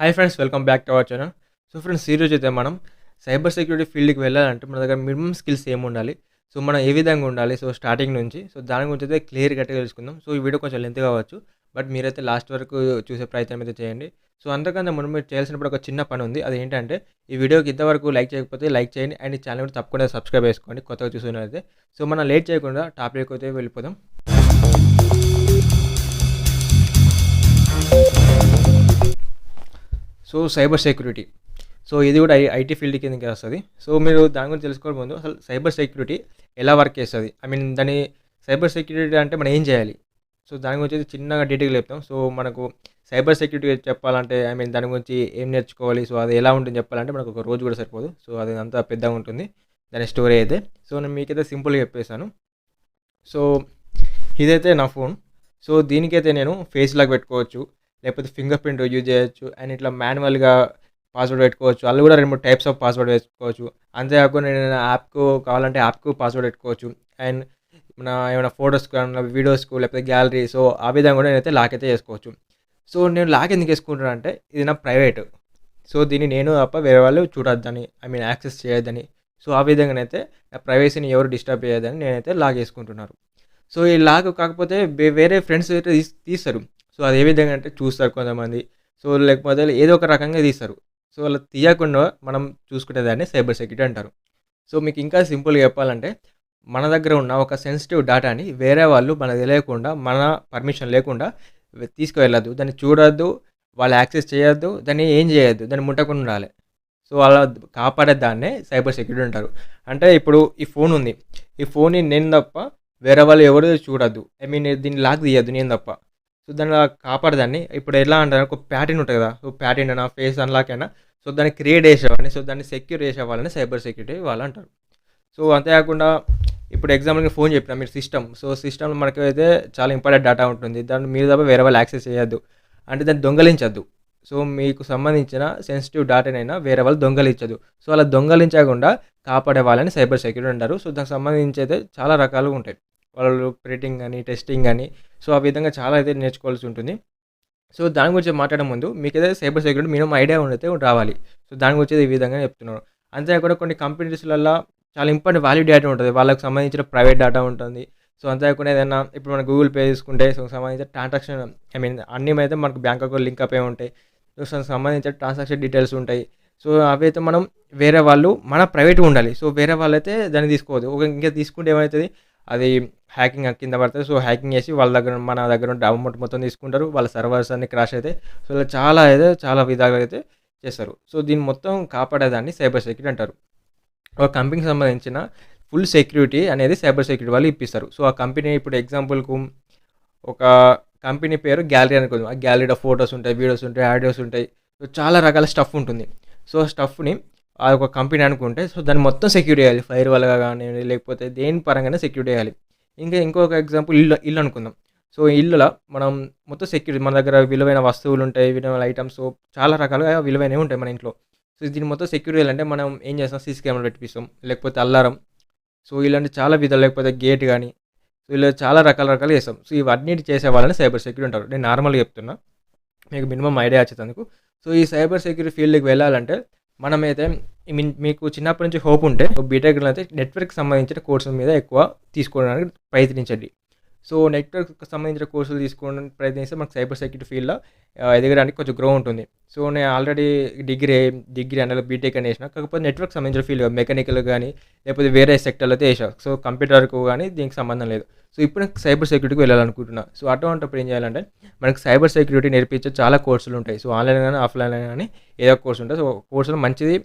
Hi friends, welcome back to our channel. So friends, ఈరోజు అయితే మనం సైబర్ సెక్యూరిటీ ఫీల్డ్కి వెళ్ళాలంటే మన దగ్గర మినిమం స్కిల్స్ ఏమి ఉండాలి, సో మనం ఏ విధంగా ఉండాలి, సో స్టార్టింగ్ నుంచి సో దాని గురించి అయితే క్లియర్ కట్గా తెలుసుకుందాం. సో ఈ వీడియో కొంచెం లెంత్ కావచ్చు, బట్ మీరైతే లాస్ట్ వరకు చూసే ప్రయత్నం అయితే చేయండి. సో అంతకన్నా మనం మీరు చేయాల్సినప్పుడు ఒక చిన్న పని ఉంది. అది ఏంటంటే ఈ వీడియోకి ఇంతవరకు లైక్ చేయకపోతే లైక్ చేయండి, అండ్ ఈ ఛానల్ కూడా తప్పకుండా సబ్స్క్రైబ్ చేసుకోండి కొత్తగా చూస్తున్నట్లయితే. సో మనం లేట్ చేయకుండా టాపిక్ అయితే వెళ్ళిపోదాం. సో సైబర్ సెక్యూరిటీ, సో ఇది కూడా ఐటీ ఫీల్డ్ కిందకి వస్తుంది. సో మీరు దాని గురించి తెలుసుకోవడం ముందు అసలు సైబర్ సెక్యూరిటీ ఎలా వర్క్ చేస్తుంది, దాని సైబర్ సెక్యూరిటీ అంటే మనం ఏం చేయాలి, సో దాని గురించి అయితే చిన్నగా డీటెయిల్ చెప్తాం. సో మనకు సైబర్ సెక్యూరిటీ చెప్పాలంటే దాని గురించి ఏం నేర్చుకోవాలి, సో అది ఎలా ఉంటుంది చెప్పాలంటే మనకు ఒక రోజు కూడా సరిపోదు. సో అది అంతా పెద్దగా ఉంటుంది దాని స్టోరీ అయితే. సో నేను మీకైతే సింపుల్గా చెప్పేశాను. సో ఇదైతే నా ఫోన్. సో దీనికైతే నేను ఫేస్ లాగా పెట్టుకోవచ్చు, లేకపోతే ఫింగర్ ప్రింట్ యూజ్ చేయొచ్చు, అండ్ ఇట్లా మాన్యువల్గా పాస్వర్డ్ పెట్టుకోవచ్చు. అందులో కూడా 2-3 టైప్స్ ఆఫ్ పాస్వర్డ్ వేసుకోవచ్చు. అంతేకాకుండా నేను యాప్కు కావాలంటే యాప్కు పాస్వర్డ్ పెట్టుకోవచ్చు, అండ్ మన ఏమైనా ఫొటోస్కు కానీ వీడియోస్కు లేకపోతే గ్యాలరీ, సో ఆ విధంగా కూడా నేనైతే లాక్ అయితే చేసుకోవచ్చు. సో నేను లాక్ ఎందుకు వేసుకుంటున్నాను అంటే ఇది నా ప్రైవేట్. సో దీన్ని నేను తప్ప వేరే వాళ్ళు చూడొద్దని, యాక్సెస్ చేయొద్దని. సో ఆ విధంగానైతే నా ప్రైవసీని ఎవరు డిస్టర్బ్ చేయొద్దని నేనైతే లాక్ వేసుకుంటున్నాను. సో ఈ లాక్ కాకపోతే వేరే ఫ్రెండ్స్ అయితే తీస్తారు. సో అది ఏ విధంగా అంటే చూస్తారు కొంతమంది, సో లేకపోతే ఏదో ఒక రకంగా తీస్తారు. సో అలా తీయకుండా మనం చూసుకునేదాన్ని సైబర్ సెక్యూరిటీ అంటారు. సో మీకు ఇంకా సింపుల్గా చెప్పాలంటే మన దగ్గర ఉన్న ఒక సెన్సిటివ్ డేటాని వేరే వాళ్ళు మనకు తెలియకుండా, మన పర్మిషన్ లేకుండా తీసుకువెళ్ళద్దు, దాన్ని చూడొద్దు, వాళ్ళు యాక్సెస్ చేయొద్దు, దాన్ని ఏం చేయొద్దు, దాన్ని ముట్టకుండా ఉండాలి. సో అలా కాపాడే దాన్నే సైబర్ సెక్యూరిటీ అంటారు. అంటే ఇప్పుడు ఈ ఫోన్ ఉంది, ఈ ఫోన్ని నేను తప్ప వేరే వాళ్ళు ఎవరు చూడొద్దు, దీన్ని లాక్ తీయద్దు నేను తప్ప. సో దాన్ని కాపాడదాన్ని. ఇప్పుడు ఎలా అంటారు, ఒక ప్యాటర్న్ ఉంటుంది కదా, సో ప్యాటర్న్ అయినా ఫేస్ అన్లాక్ అయినా, సో దాన్ని క్రియేట్ చేసేవాళ్ళని, సో దాన్ని సెక్యూర్ చేసేవాళ్ళని సైబర్ సెక్యూరిటీ వాళ్ళు అంటారు. సో అంతేకాకుండా ఇప్పుడు ఎగ్జాంపుల్గా ఫోన్ చెప్పిన మీరు సిస్టమ్, సో సిస్టమ్లో మనకి అయితే చాలా ఇంపార్టెంట్ డేటా ఉంటుంది, దాన్ని మీరు తప్ప వేరే వాళ్ళు యాక్సెస్ చేయొద్దు, అంటే దాన్ని దొంగలించద్దు. సో మీకు సంబంధించిన సెన్సిటివ్ డేటానైనా వేరే వాళ్ళు దొంగలించదు. సో అలా దొంగలించకుండా కాపాడే వాళ్ళని సైబర్ సెక్యూరిటీ అంటారు. సో దానికి సంబంధించి అయితే చాలా రకాలుగా ఉంటాయి. వాళ్ళు ప్రింటింగ్ అని, టెస్టింగ్ అని, సో ఆ విధంగా చాలా అయితే నేర్చుకోవాల్సి ఉంటుంది. సో దాని గురించి మాట్లాడే ముందు మీకైతే సైబర్ సెక్యూరిటీ మినిమం ఐడియా అయితే రావాలి. సో దాని గురించి ఈ విధంగా చెప్తున్నాను. అంతేకాకుండా కొన్ని కంపెనీస్లలో చాలా ఇంపార్టెంట్ వాల్యూ డేటా ఉంటుంది, వాళ్ళకి సంబంధించిన ప్రైవేట్ డేటా ఉంటుంది. సో అంతేకాకుండా ఏదైనా ఇప్పుడు మన గూగుల్ పే తీసుకుంటే సో సంబంధించిన ట్రాన్సాక్షన్ అన్నీ అయితే మనకు బ్యాంక్ అకౌంట్ లింక్ అప్ అయి ఉంటాయి. సో సంబంధించిన ట్రాన్సాక్షన్ డీటెయిల్స్ ఉంటాయి. సో అవి అయితే మనం వేరే వాళ్ళు మన ప్రైవేట్గా ఉండాలి. సో వేరే వాళ్ళైతే దాన్ని తీసుకోవద్దు. ఇంకా తీసుకుంటే ఏమవుతుంది, అది హ్యాకింగ్ కింద పడుతుంది. సో హ్యాకింగ్ చేసి వాళ్ళ దగ్గర మన దగ్గర ఉంటే అమౌంట్ మొత్తం తీసుకుంటారు, వాళ్ళ సర్వర్స్ అన్ని క్రాష్ అవుతాయి. సో ఇలా చాలా విధాలుగా అయితే చేస్తారు. సో దీన్ని మొత్తం కాపాడేదాన్ని సైబర్ సెక్యూరిటీ అంటారు. ఒక కంపెనీకి సంబంధించిన ఫుల్ సెక్యూరిటీ అనేది సైబర్ సెక్యూరిటీ వాళ్ళు ఇప్పిస్తారు. సో ఆ కంపెనీ ఇప్పుడు ఎగ్జాంపుల్కు ఒక కంపెనీ పేరు గ్యాలరీ అనుకుందాం. ఆ గ్యాలరీలో ఫొటోస్ ఉంటాయి, వీడియోస్ ఉంటాయి, ఆడియోస్ ఉంటాయి, సో చాలా రకాల స్టఫ్ ఉంటుంది. సో స్టఫ్ని ఆ ఒక కంపెనీ అనుకుంటే సో దాన్ని మొత్తం సెక్యూర్ చేయాలి, ఫైర్ వల్ల కానీ లేకపోతే దేని పరంగానే సెక్యూర్ చేయాలి. ఇంకొక ఎగ్జాంపుల్ ఇల్లు అనుకుందాం. సో ఇల్లులో మనం మొత్తం సెక్యూరిటీ, మన దగ్గర విలువైన వస్తువులు ఉంటాయి, విలువైన ఐటమ్స్, చాలా రకాలుగా విలువైనవి ఉంటాయి మన ఇంట్లో. సో దీన్ని మొత్తం సెక్యూర్ చేయాలంటే మనం ఏం చేస్తాం, సీసీ కెమెరా పెట్టిస్తాం, లేకపోతే అల్లారం, సో ఇలాంటి చాలా విధాలు, లేకపోతే గేట్ కానీ, సో ఇలా చాలా రకాలు చేస్తాం. సో ఇవన్నీ చేసే వాళ్ళని సైబర్ సెక్యూరిటీ అంటారు. నేను నార్మల్గా చెప్తున్నా, మీకు మినిమం ఐడియా వచ్చేందుకు. సో ఈ సైబర్ సెక్యూరిటీ ఫీల్డ్కి వెళ్ళాలంటే మనమైతే మీకు చిన్నప్పటి నుంచి హోప్ ఉంటే బీటెక్లో అయితే నెట్వర్క్ సంబంధించిన కోర్సుల మీద ఎక్కువ తీసుకోవడానికి ప్రయత్నించండి. సో నెట్వర్క్ సంబంధించిన కోర్సులు తీసుకోవడానికి ప్రయత్నిస్తే మనకు సైబర్ సెక్యూరిటీ ఫీల్డ్లో ఎదగడానికి కొంచెం గ్రో ఉంటుంది. సో నేను ఆల్రెడీ డిగ్రీ అన్న బీటెక్ అని వేసిన, కాకపోతే నెట్వర్క్ సంబంధించిన ఫీల్డ్ మెకానికల్ కానీ లేకపోతే వేరే సెక్టర్లో అయితే వేసాను. సో కంప్యూటర్కు కానీ దీనికి సంబంధం లేదు. సో ఇప్పుడు నేను సైబర్ సెక్యూరిటీకి వెళ్ళాలనుకుంటున్నా. సో అటువంటిప్పుడు ఏం చేయాలంటే మనకు సైబర్ సెక్యూరిటీ నేర్పించే చాలా కోర్సులు ఉంటాయి. సో ఆన్లైన్ కానీ ఆఫ్లైన్ కానీ ఏదో ఒక కోర్సు ఉంటుంది. సో కోర్సులో మంచిది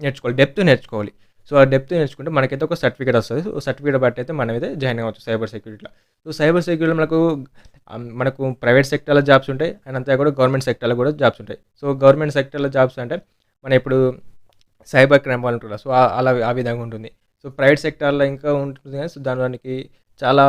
నేర్చుకోవాలి, డెప్త్ నేర్చుకోవాలి. సో ఆ డెప్త్ నేర్చుకుంటే మనకైతే ఒక సర్టిఫికేట్ వస్తుంది. సో సర్టిఫికేట్ బట్టి అయితే మనమైతే జాయిన్ అవ్వచ్చు సైబర్ సెక్యూరిటీలో. సో సైబర్ సెక్యూరిటీలో మనకు ప్రైవేట్ సెక్టర్లో జాబ్స్ ఉంటాయి, అండ్ అంతే కూడా గవర్నమెంట్ సెక్టర్లో కూడా జాబ్స్ ఉంటాయి. సో గవర్నమెంట్ సెక్టర్లో జాబ్స్ అంటే మన ఇప్పుడు సైబర్ క్రైమ్ వాళ్ళు ఉంటారు, సో అలా ఆ విధంగా ఉంటుంది. సో ప్రైవేట్ సెక్టర్లో ఇంకా ఉంటుంది కానీ సో దానికి చాలా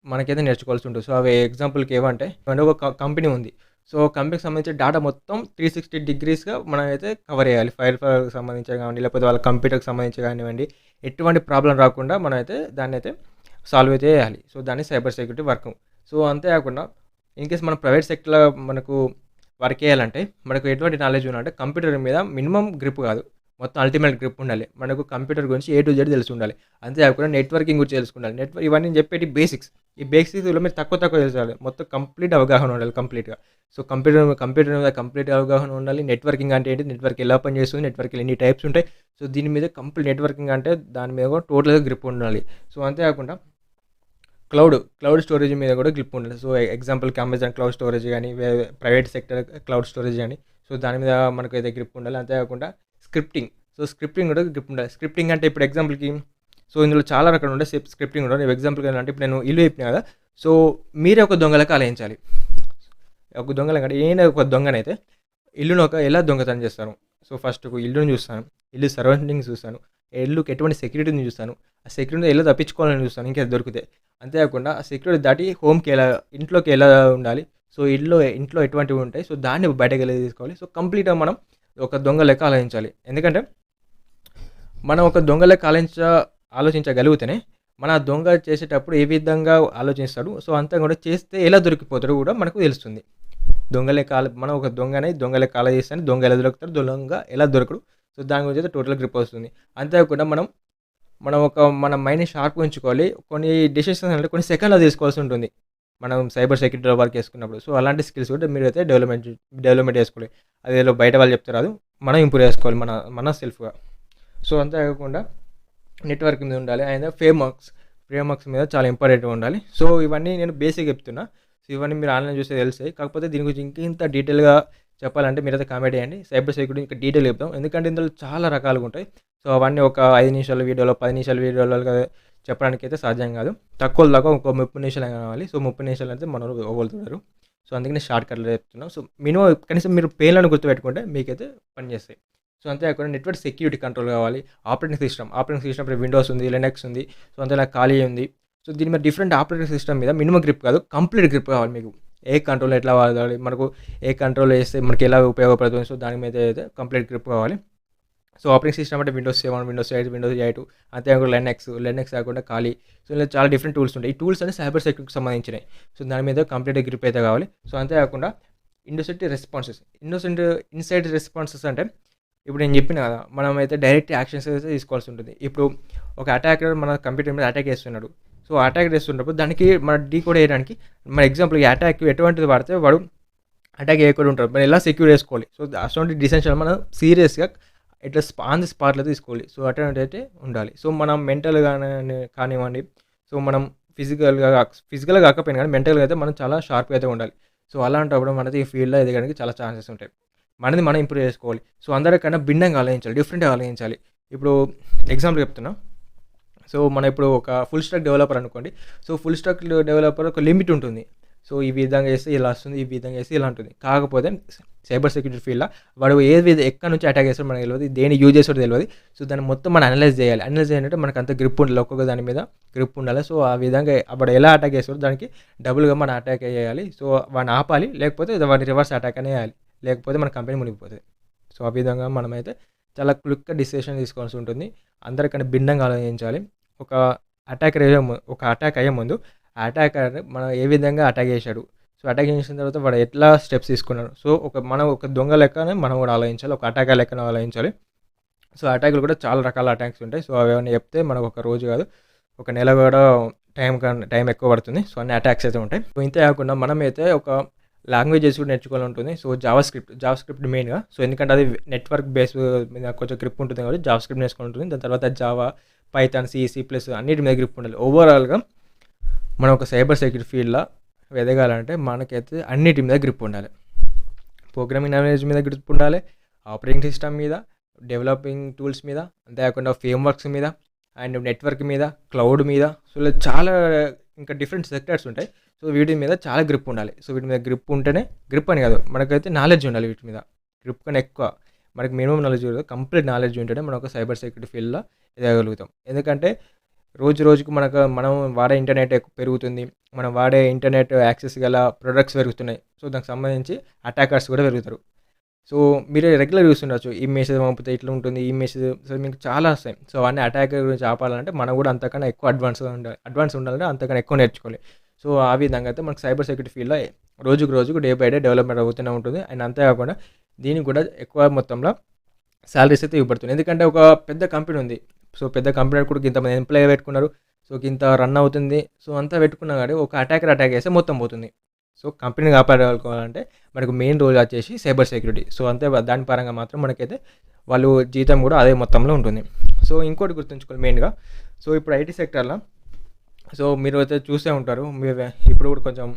మనకైతే నేర్చుకోవాల్సి ఉంటుంది. సో అవి ఎగ్జాంపుల్కి ఏమంటే ఒక కంపెనీ ఉంది. సో కంపెనీకి సంబంధించిన డేటా మొత్తం 360 డిగ్రీస్గా మనం అయితే కవర్ చేయాలి. ఫైర్కి సంబంధించి కానివ్వండి, లేకపోతే వాళ్ళ కంప్యూటర్కి సంబంధించి కానివ్వండి, ఎటువంటి ప్రాబ్లం రాకుండా మనం అయితే దాన్ని అయితే సాల్వ్ అయితే చేయాలి. సో దాన్ని సైబర్ సెక్యూరిటీ వర్క్. సో అంతేకాకుండా ఇన్కేస్ మన ప్రైవేట్ సెక్టర్లో మనకు వర్క్ చేయాలంటే మనకు ఎటువంటి నాలెడ్జ్ ఉండాలంటే కంప్యూటర్ మీద మినిమమ్ గ్రిప్ కాదు, మొత్తం అల్టిమేట్ గ్రిప్ ఉండాలి. మనకు కంప్యూటర్ గురించి ఏ టు జెడ్ తెలిసి ఉండాలి. అంతేకాకుండా నెట్వర్కింగ్ గురించి తెలుసుకుండాలి. ఇవన్నీ నేను చెప్పేటి బేసిక్స్. ఈ బేసిక్స్లో మీరు తక్కువ తెలుసుకోవాలి. మొత్తం కంప్లీట్ అవగాహన ఉండాలి కంప్లీట్గా. సో కంప్యూటర్ మీద కంప్లీట్ అవగాహన ఉండాలి. నెట్వర్కింగ్ అంటే ఏంటి, నెట్వర్క్ ఎలా పనిచేస్తుంది, నెట్వర్క్లో ఎన్ని టైప్స్ ఉంటాయి, సో దీని మీద కంప్లీట్ నెట్వర్కింగ్ అంటే దాని మీద కూడా టోటల్గా గ్రిప్ ఉండాలి. సో అంతేకాకుండా క్లౌడ్ స్టోరేజ్ మీద కూడా గ్రిప్ ఉండాలి. సో ఎగ్జాంపుల్కి అమెజాన్ క్లౌడ్ స్టోరేజ్ కానీ, ప్రైవేట్ సెక్టర్ క్లౌడ్ స్టోరేజ్ కానీ, సో దాని మీద మనకు అయితే గ్రిప్ ఉండాలి. అంతేకాకుండా స్క్రిప్టింగ్ కూడా గ్రిప్ ఉండాలి. స్క్రిప్టింగ్ అంటే ఇప్పుడు ఎగ్జాంపుల్కి, సో ఇందులో చాలా రకాలు ఉంటాయి స్క్రిప్టింగ్ కూడా. ఎగ్జాంపుల్గా అంటే ఇప్పుడు నేను ఇల్లు చెప్పినా కదా, సో మీరే ఒక దొంగలకు ఆలయించాలి. ఒక దొంగలకంటే ఒక దొంగనైతే ఇల్లును ఎలా దొంగతనం చేస్తాను. సో ఫస్ట్ ఇల్లుని చూస్తాను, ఇల్లు సరౌండింగ్స్ చూస్తాను, ఇల్లుకి ఎటువంటి సెక్యూరిటీని చూస్తాను, ఆ సెక్యూరిటీ ఎలా తప్పించుకోవాలని చూస్తాను ఇంకా దొరికితే. అంతేకాకుండా ఆ సెక్యూరిటీ దాటి ఇంట్లోకి ఎలా ఉండాలి, సో ఇంట్లో ఎటువంటివి ఉంటాయి, సో దాన్ని బయటకు ఎలా తీసుకోవాలి. సో కంప్లీట్గా మనం ఒక దొంగ లెక్క ఆలోచించాలి. ఎందుకంటే మనం ఒక దొంగ లెక్క ఆలోచించగలిగితేనే మన దొంగ చేసేటప్పుడు ఏ విధంగా ఆలోచిస్తాడు, సో అంతా కూడా చేస్తే ఎలా దొరికిపోతాడు కూడా మనకు తెలుస్తుంది. మనం ఒక దొంగ లెక్క ఆలోచిస్తే దొంగ ఎలా దొరుకుతాడు, దొంగ ఎలా దొరకడు, సో దాని గురించి అయితే టోటల్ గ్రిప్ వస్తుంది. అంతేకాకుండా మన మైండ్ని షార్ప్గా ఉంచుకోవాలి. కొన్ని డెసిషన్స్ అంటే కొన్ని సెకండ్లో తీసుకోవాల్సి ఉంటుంది మనం సైబర్ సెక్యూరిటీలో వర్క్ చేసుకున్నప్పుడు. సో అలాంటి స్కిల్స్ కూడా మీరు అయితే డెవలప్మెంట్ చేసుకోవాలి. అదేదో బయట వాళ్ళు చెప్తారు, అది మనం ఇంప్రూవ్ చేసుకోవాలి మన సెల్ఫ్గా. సో అంతేకాకుండా నెట్వర్క్ మీద ఉండాలి. అండ్ ఫ్రేమ్వర్క్స్ మీద చాలా ఇంపార్టెంట్గా ఉండాలి. సో ఇవన్నీ నేను బేసిక్ చెప్తున్నా. సో ఇవన్నీ మీరు ఆన్లైన్ చూస్తే తెలుస్తాయి. కాకపోతే దీని గురించి ఇంత డీటెయిల్గా చెప్పాలంటే మీరైతే కామెంట్ చేయండి. సైబర్ సెక్యూరిటీ ఇంకా డీటెయిల్ చెప్తాం, ఎందుకంటే ఇందులో చాలా రకాలుగా ఉంటాయి. సో అవన్నీ ఒక 5 నిమిషాల వీడియోలో 10 నిమిషాల వీడియోలో చెప్పడానికి అయితే సాధ్యం కాదు. తక్కువ దాకా ఒక 30 నిమిషాలు కావాలి. సో 30 నిమిషాలు అయితే మనోళ్ళు వదులుతున్నారు. సో అందుకని షార్ట్ కట్లో చెప్తున్నాం. సో మినిమం కనీసం మీరు పేర్లను గుర్తుపెట్టుకుంటే మీకైతే పనిచేస్తాయి. సో అంతేకాకుండా నెట్వర్క్ సెక్యూరిటీ కంట్రోల్ కావాలి. ఆపరేటింగ్ సిస్టమ్ ఇప్పుడు విండోస్ ఉంది, లినక్స్ ఉంది, సో అంతేలా ఖాళీ ఉంది. సో దీని మీద డిఫరెంట్ ఆపరేటింగ్ సిస్టమ్ మీద మినిమం గ్రిప్ కాదు, కంప్లీట్ గ్రిప్ కావాలి మీకు. ఏ కంట్రోల్ ఎట్లా వాడాలి, మనకు ఏ కంట్రోల్ వేస్తే మనకి ఎలా ఉపయోగపడుతుంది, సో దాని మీద అయితే కంప్లీట్ గ్రిప్ కావాలి. సో ఆపరేటింగ్ సిస్టమ్ అంటే విండోస్ 7, విండోస్ 8, విండోస్ 8, అంతేకాకుండా లినక్స్ కాకుండా ఖాళీ. సో ఇలా చాలా డిఫరెంట్ టూల్స్ ఉంటాయి. ఈ టూల్స్ అన్ని సైబర్ సెక్యూరిటీకి సంబంధించినవి. సో దాని మీద కంప్లీట్ గ్రిప్ అయితే కావాలి. సో అంతేకాకుండా ఇన్సైడ్ రెస్పాన్సెస్ అంటే ఇప్పుడు నేను చెప్పిన కదా, మనం అయితే డైరెక్ట్ యాక్షన్స్ అయితే తీసుకోవాల్సి ఉంటుంది. ఇప్పుడు ఒక అటాకర్ మన కంప్యూటర్ మీద అటాక్ చేస్తున్నాడు. సో అటాక్ చేస్తున్నప్పుడు దానికి మన డీకోడ్ చేయడానికి మన ఎగ్జాంపుల్ ఈ అటాక్ ఎటువంటిది వాడితే వాడు అటాక్ చేయకుండా ఉంటాడు, మనం ఎలా సెక్యూర్ చేసుకోవాలి. సో అటువంటి డిసిషన్ మనం సీరియస్గా ఇట్లా ఆన్ ది స్పాట్లో తీసుకోవాలి. సో అటువంటి అయితే ఉండాలి. సో మనం మెంటల్గా కానివ్వండి, సో మనం ఫిజికల్గా కాకపోయినా కానీ మెంటల్గా అయితే మనం చాలా షార్ప్గా అయితే ఉండాలి. సో అలాంటప్పుడు మనది ఈ ఫీల్డ్లో ఎదగడానికి చాలా ఛాన్సెస్ ఉంటాయి. మనది మనం ఇంప్రూవ్ చేసుకోవాలి. సో అందరికన్నా భిన్నంగా ఆలోచించాలి, డిఫరెంట్గా ఆలోచించాలి. ఇప్పుడు ఎగ్జాంపుల్ చెప్తున్నా. సో మనం ఇప్పుడు ఒక ఫుల్ స్టాక్ డెవలపర్ అనుకోండి. సో ఫుల్ స్టాక్ డెవలపర్ ఒక లిమిట్ ఉంటుంది. సో ఈ విధంగా చేస్తే ఇలా వస్తుంది, ఈ విధంగా చేస్తే ఇలా ఉంటుంది. కాకపోతే సైబర్ సెక్యూరిటీ ఫీల్డ్లో వాడు ఎక్కడి నుంచి అటాక్ చేస్తాడో మనకు తెలియదు, దేని యూజ్ చేస్తాడో తెలియదు. సో దాన్ని మొత్తం మనం అనలైజ్ చేయాలి. అనలైజ్ చేయాలంటే మనకు అంత గ్రిప్ ఉండాలి, ఒక్కొక్క దాని మీద గ్రిప్ ఉండాలి. సో ఆ విధంగా వాడు ఎలా అటాక్ చేస్తాడో దానికి డబుల్గా మనం అటాక్ చేయాలి. సో వాడిని ఆపాలి, లేకపోతే వాడిని రివర్స్ అటాక్ అనే వేయాలి, లేకపోతే మన కంపెనీ మునిగిపోతుంది. సో ఆ విధంగా మనమైతే చాలా క్విక్గా డిసిషన్ తీసుకోవాల్సి ఉంటుంది. అందరికన్నా భిన్నంగా ఆలోచించాలి. ఒక అటాక్ అయ్యే ముందు ఆ అటాకర్ మనం ఏ విధంగా అటాక్ చేశాడు, సో అటాక్ చేసిన తర్వాత వాడు ఎట్లా స్టెప్స్ తీసుకున్నాడు. సో మనం ఒక దొంగ లెక్కనే మనం కూడా ఆలోచించాలి, ఒక అటాకర్ లెక్కన ఆలోచించాలి. సో అటాకులు కూడా చాలా రకాల అటాక్స్ ఉంటాయి. సో అవి ఏమైనా చెప్తే మనకు ఒక రోజు కాదు, ఒక నెల కూడా టైం ఎక్కువ పడుతుంది. సో అన్ని అటాక్స్ అయితే ఉంటాయి. సో ఇంతే కాకుండా మనమైతే ఒక లాంగ్వేజెస్ కూడా నేర్చుకోవాలి ఉంటుంది. సో జావా స్క్రిప్ట్ మెయిన్గా. సో ఎందుకంటే అది నెట్వర్క్ బేస్ మీద కొంచెం గ్రిప్ ఉంటుంది కాబట్టి జావా స్క్రిప్ట్ నేర్చుకోవాలి ఉంటుంది. దాని తర్వాత జావా, పైథాన్, C++ అన్నిటి మీద గ్రిప్ ఉండాలి. ఓవరాల్గా మనం ఒక సైబర్ సెక్యూరిటీ ఫీల్డ్లో ఎదగాలంటే మనకైతే అన్నిటి మీద గ్రిప్ ఉండాలి. ప్రోగ్రామింగ్ నాలెడ్జ్ మీద గ్రిప్ ఉండాలి, ఆపరేటింగ్ సిస్టమ్ మీద, డెవలపింగ్ టూల్స్ మీద, అంతేకాకుండా ఫ్రేమ్వర్క్స్ మీద, అండ్ నెట్వర్క్ మీద, క్లౌడ్ మీద. సో ఇలా చాలా ఇంకా డిఫరెంట్ సెక్టర్స్ ఉంటాయి. సో వీటి మీద చాలా గ్రిప్ ఉండాలి. సో వీటి మీద గ్రిప్ ఉంటేనే, గ్రిప్ అని కాదు, మనకైతే నాలెడ్జ్ ఉండాలి వీటి మీద. గ్రిప్ కన్నా ఎక్కువ మనకి మినిమం నాలెడ్జ్ ఉండదు, కంప్లీట్ నాలెడ్జ్ ఉంటేనే మనం ఒక సైబర్ సెక్యూరిటీ ఫీల్డ్లో ఎదగలుగుతాం. ఎందుకంటే రోజుకు మనం వాడే ఇంటర్నెట్ పెరుగుతుంది, మనం వాడే ఇంటర్నెట్ యాక్సెస్ గల ప్రొడక్ట్స్ పెరుగుతున్నాయి. సో దానికి సంబంధించి అటాకర్స్ కూడా పెరుగుతారు. సో మీరు రెగ్యులర్ చూస్తుండొచ్చు, ఈ మెసేజ్ పంపితే ఇట్లా ఉంటుంది, ఈ మెసేజ్, సో మీకు చాలా వస్తాయి. సో అవన్నీ అటాకర్ గురించి ఆపాలంటే మనం కూడా అంతకన్నా ఎక్కువ అడ్వాన్స్ ఉండాలంటే అంతకన్నా ఎక్కువ నేర్చుకోవాలి. సో సో ఆ విధంగా అయితే మనకు సైబర్ సెక్యూరిటీ ఫీల్డ్లో రోజుకు డే బై డే డెవలప్మెంట్ అవుతూనే ఉంటుంది. అండ్ అంతేకాకుండా దీనికి కూడా ఎక్కువ మొత్తంలో సాలరీస్ అయితే ఇవ్వబడుతుంది. ఎందుకంటే ఒక పెద్ద కంపెనీ ఉంది. సో పెద్ద కంపెనీ కూడా ఇంతమంది ఎంప్లాయీ పెట్టుకున్నారు. సో ఇంత రన్ అవుతుంది. సో అంతా పెట్టుకున్నా కానీ ఒక అటాక్ చేస్తే మొత్తం పోతుంది. సో కంపెనీని కాపాడుకోవాలంటే మనకు మెయిన్ రోల్ వచ్చేసి సైబర్ సెక్యూరిటీ. సో అంతే దాని పరంగా మాత్రం మనకైతే వాళ్ళు జీతం కూడా అదే మొత్తంలో ఉంటుంది. సో ఇంకోటి గుర్తుంచుకోవాలి మెయిన్గా. సో ఇప్పుడు ఐటీ సెక్టర్లో సో మీరు అయితే చూసే ఉంటారు. ఇప్పుడు కూడా కొంచెం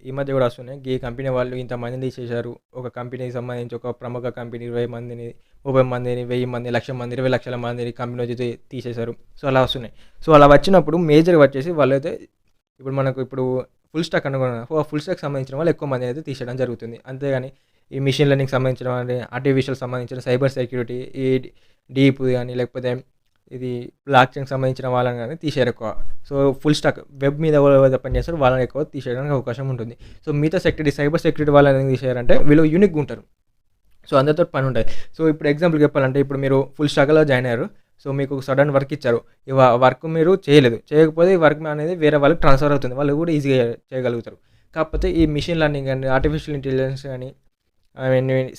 ఈ మధ్య కూడా వస్తున్నాయి. ఈ కంపెనీ వాళ్ళు ఇంతమందిని తీసేశారు. ఒక కంపెనీకి సంబంధించి ఒక ప్రముఖ కంపెనీ 20 మందిని, 30 మందిని, 1000 మంది, 1,00,000 మంది, 20 లక్షల మందిని కంపెనీ వచ్చి తీసేశారు. సో అలా వస్తున్నాయి. సో అలా వచ్చినప్పుడు మేజర్గా వచ్చేసి వాళ్ళైతే ఇప్పుడు ఫుల్ స్టాక్ అనుకున్నాను. ఫుల్ స్టాక్ సంబంధించిన వాళ్ళు ఎక్కువ మంది అయితే తీసేయడం జరుగుతుంది. అంతేగాని ఈ మిషన్ లెర్నింగ్ సంబంధించిన ఆర్టిఫిషియల్ సంబంధించిన సైబర్ సెక్యూరిటీ, ఈ డీప్ కానీ లేకపోతే ఇది బ్లాక్ చైన్కి సంబంధించిన వాళ్ళని కానీ తీసేయరు ఎక్కువ. సో ఫుల్ స్టాక్ వెబ్ మీద ఎవరైతే పనిచేస్తారో వాళ్ళని ఎక్కువ తీసేయడానికి అవకాశం ఉంటుంది. సో మిగతా సెక్యూరిటీ సైబర్ సెక్యూరిటీ వాళ్ళని తీసేయారంటే వీళ్ళు యూనిక్గా ఉంటారు. సో అందరితో పని ఉంటుంది. సో ఇప్పుడు ఎగ్జాంపుల్ చెప్పాలంటే ఇప్పుడు మీరు ఫుల్ స్టాక్లో జాయిన్ అయ్యారు. సో మీకు సడన్ వర్క్ ఇచ్చారు. ఈ వర్క్ మీరు చేయకపోతే ఈ వర్క్ అనేది వేరే వాళ్ళకి ట్రాన్స్ఫర్ అవుతుంది. వాళ్ళు కూడా ఈజీగా చేయగలుగుతారు. కాకపోతే ఈ మిషన్ లెర్నింగ్ కానీ, ఆర్టిఫిషియల్ ఇంటెలిజెన్స్ కానీ,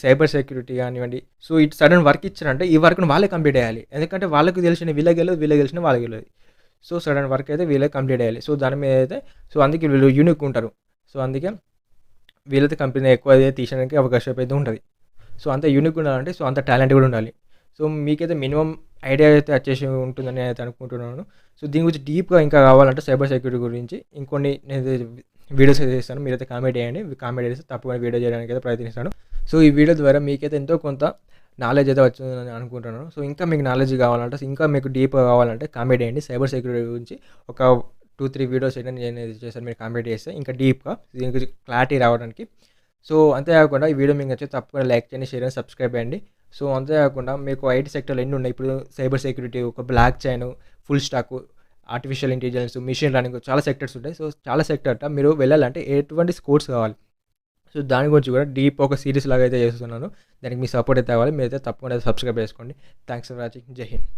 సైబర్ సెక్యూరిటీ కానివ్వండి, సో ఇటు సడన్ వర్క్ ఇచ్చారంటే ఈ వర్క్ను వాళ్ళే కంప్లీట్ చేయాలి. ఎందుకంటే వాళ్ళకి తెలిసిన వీళ్ళకి తెలియదు, వీళ్ళకి తెలిసిన వాళ్ళకి తెలియదు. సో సడన్ వర్క్ అయితే వీళ్ళే కంప్లీట్ చేయాలి. సో దాని మీద అయితే సో అందుకే వీళ్ళు యూనిక్ ఉంటారు. సో అందుకే వీళ్ళైతే కంపెనీ ఎక్కువ తీయడానికి అవకాశం అయితే ఉంటుంది. సో అంత యూనిక్ ఉండాలంటే సో అంత టాలెంట్ కూడా ఉండాలి. సో మీకైతే మినిమం ఐడియా అయితే వచ్చేసి ఉంటుందని అయితే అనుకుంటున్నాను. సో దీని గురించి డీప్గా ఇంకా కావాలంటే సైబర్ సెక్యూరిటీ గురించి ఇంకొన్ని నేను వీడియోస్ అయితే చేస్తాను. మీరైతే కామెంట్ చేయండి. కామెంట్ చేస్తే తప్పకుండా వీడియో చేయడానికి అయితే ప్రయత్నిస్తాను. సో ఈ వీడియో ద్వారా మీకైతే ఎంతో కొంత నాలెడ్జ్ అయితే వచ్చిందని అనుకుంటున్నాను. సో ఇంకా మీకు నాలెడ్జ్ కావాలంటే, ఇంకా మీకు డీప్గా కావాలంటే కామెంట్ చేయండి. సైబర్ సెక్యూరిటీ గురించి ఒక 2-3 వీడియోస్ అయితే నేను చేశాను. మీరు కామెంట్ చేస్తే ఇంకా డీప్గా దీని గురించి క్లారిటీ రావడానికి. సో అంతేకాకుండా ఈ వీడియో మీకు నచ్చితే తప్పకుండా లైక్ చేయండి, షేర్ చేయండి, సబ్స్క్రైబ్ చేయండి. సో అంతేకాకుండా మీకు ఐటీ సెక్టర్లో ఎన్ని ఉన్నాయి. ఇప్పుడు సైబర్ సెక్యూరిటీ, ఒక blockchain, full stack, artificial intelligence, machine learning చాలా సెక్టర్స్ ఉంటాయి. సో చాలా సెక్టర్ మీరు వెళ్ళాలంటే ఎటువంటి కోర్స్ కావాలి. సో దాని గురించి కూడా డీప్ ఒక సిరీస్ లాగా అయితే చేస్తున్నాను. దానికి మీ సపోర్ట్ అయితే కావాలి. మీరైతే తప్పకుండా సబ్స్క్రైబ్ చేసుకోండి. Thanks for watching. జై హింద్.